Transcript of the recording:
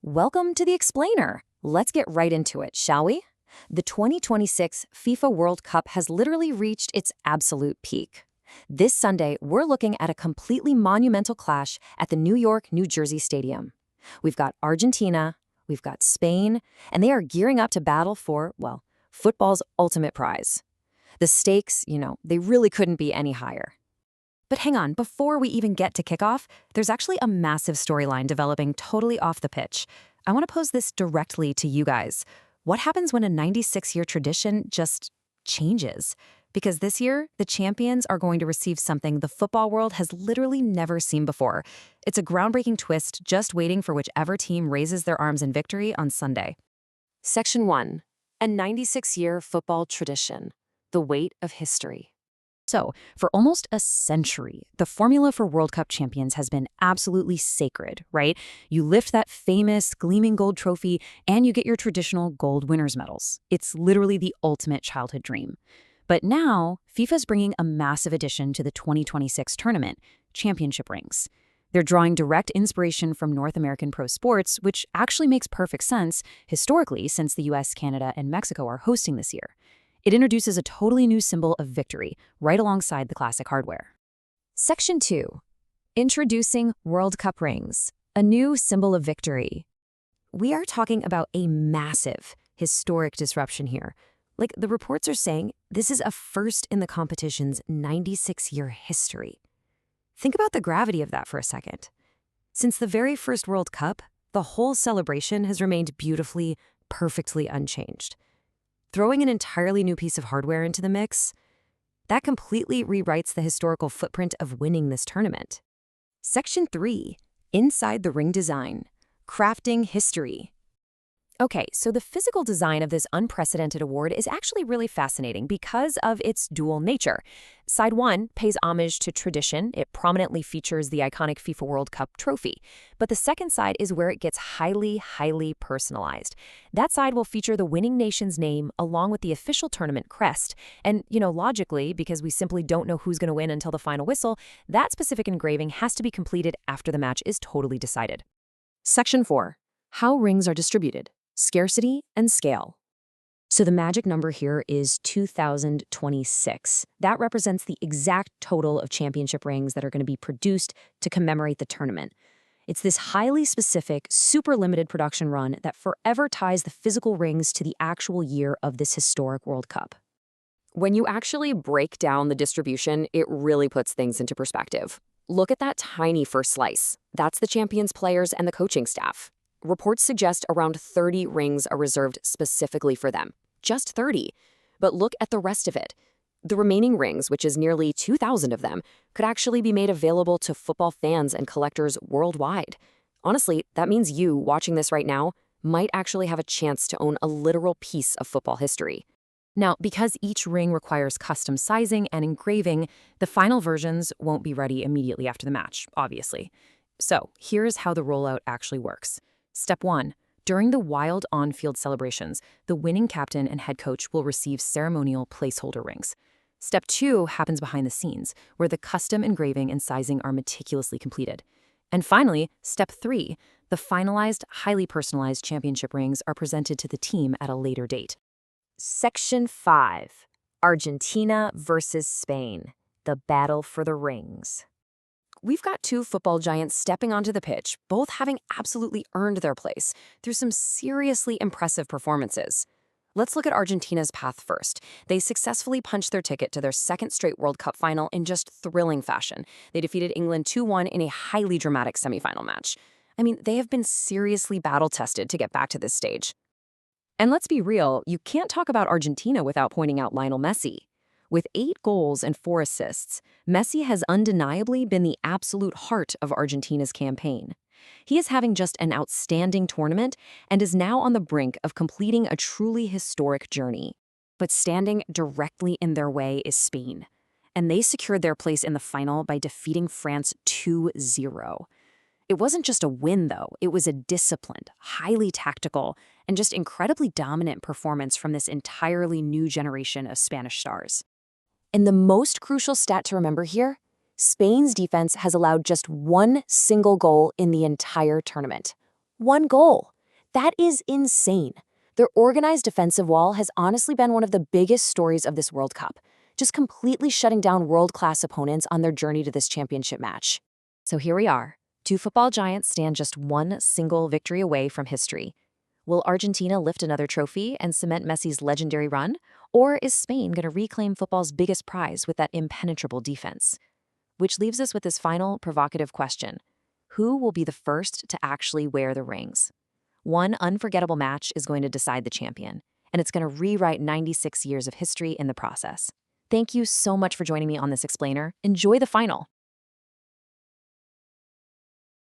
Welcome to the Explainer. Let's get right into it, shall we? The 2026 FIFA World Cup has literally reached its absolute peak. This Sunday, we're looking at a completely monumental clash at the New York-New Jersey Stadium. We've got Argentina, we've got Spain, and they are gearing up to battle for, well, football's ultimate prize. The stakes, they really couldn't be any higher. But hang on, before we even get to kickoff, there's actually a massive storyline developing totally off the pitch. I want to pose this directly to you guys. What happens when a 96-year tradition just changes? Because this year, the champions are going to receive something the football world has literally never seen before. It's a groundbreaking twist just waiting for whichever team raises their arms in victory on Sunday. Section 1. A 96-year football tradition. The weight of history. So, for almost a century, the formula for World Cup champions has been absolutely sacred, right? You lift that famous gleaming gold trophy and you get your traditional gold winners' medals. It's literally the ultimate childhood dream. But now, FIFA's bringing a massive addition to the 2026 tournament, championship rings. They're drawing direct inspiration from North American pro sports, which actually makes perfect sense historically since the US, Canada, and Mexico are hosting this year. It introduces a totally new symbol of victory, right alongside the classic hardware. Section 2. Introducing World Cup rings, a new symbol of victory. We are talking about a massive, historic disruption here. Like, the reports are saying this is a first in the competition's 96-year history. Think about the gravity of that for a second. Since the very first World Cup, the whole celebration has remained beautifully, perfectly unchanged. Throwing an entirely new piece of hardware into the mix, that completely rewrites the historical footprint of winning this tournament. Section 3. Inside the ring design. Crafting history. Okay, so the physical design of this unprecedented award is actually really fascinating because of its dual nature. Side 1 pays homage to tradition. It prominently features the iconic FIFA World Cup trophy. But the second side is where it gets highly personalized. That side will feature the winning nation's name along with the official tournament crest. And, logically, because we simply don't know who's going to win until the final whistle, that specific engraving has to be completed after the match is totally decided. Section 4. How rings are distributed. Scarcity and scale. So the magic number here is 2026. That represents the exact total of championship rings that are going to be produced to commemorate the tournament. It's this highly specific, super limited production run that forever ties the physical rings to the actual year of this historic World Cup. When you actually break down the distribution, it really puts things into perspective. Look at that tiny first slice. That's the champions, players, and the coaching staff. Reports suggest around 30 rings are reserved specifically for them. Just 30. But look at the rest of it. The remaining rings, which is nearly 2,000 of them, could actually be made available to football fans and collectors worldwide. Honestly, that means you, watching this right now, might actually have a chance to own a literal piece of football history. Now, because each ring requires custom sizing and engraving, the final versions won't be ready immediately after the match, obviously. So, here's how the rollout actually works. Step 1. During the wild on-field celebrations, the winning captain and head coach will receive ceremonial placeholder rings. Step 2 happens behind the scenes, where the custom engraving and sizing are meticulously completed. And finally, Step 3, the finalized, highly personalized championship rings are presented to the team at a later date. Section 5. Argentina versus Spain. The battle for the rings. We've got two football giants stepping onto the pitch, both having absolutely earned their place through some seriously impressive performances. Let's look at Argentina's path first. They successfully punched their ticket to their second straight World Cup final in just thrilling fashion. They defeated England 2-1 in a highly dramatic semifinal match. I mean, they have been seriously battle-tested to get back to this stage. And let's be real, you can't talk about Argentina without pointing out Lionel Messi. With 8 goals and 4 assists, Messi has undeniably been the absolute heart of Argentina's campaign. He is having just an outstanding tournament and is now on the brink of completing a truly historic journey. But standing directly in their way is Spain, and they secured their place in the final by defeating France 2-0. It wasn't just a win, though. It was a disciplined, highly tactical, and just incredibly dominant performance from this entirely new generation of Spanish stars. And the most crucial stat to remember here, Spain's defense has allowed just one single goal in the entire tournament. One goal. That is insane. Their organized defensive wall has honestly been one of the biggest stories of this World Cup, just completely shutting down world-class opponents on their journey to this championship match. So here we are. Two football giants stand just one single victory away from history. Will Argentina lift another trophy and cement Messi's legendary run? Or is Spain going to reclaim football's biggest prize with that impenetrable defense? Which leaves us with this final provocative question. Who will be the first to actually wear the rings? One unforgettable match is going to decide the champion, and it's going to rewrite 96 years of history in the process. Thank you so much for joining me on this explainer. Enjoy the final.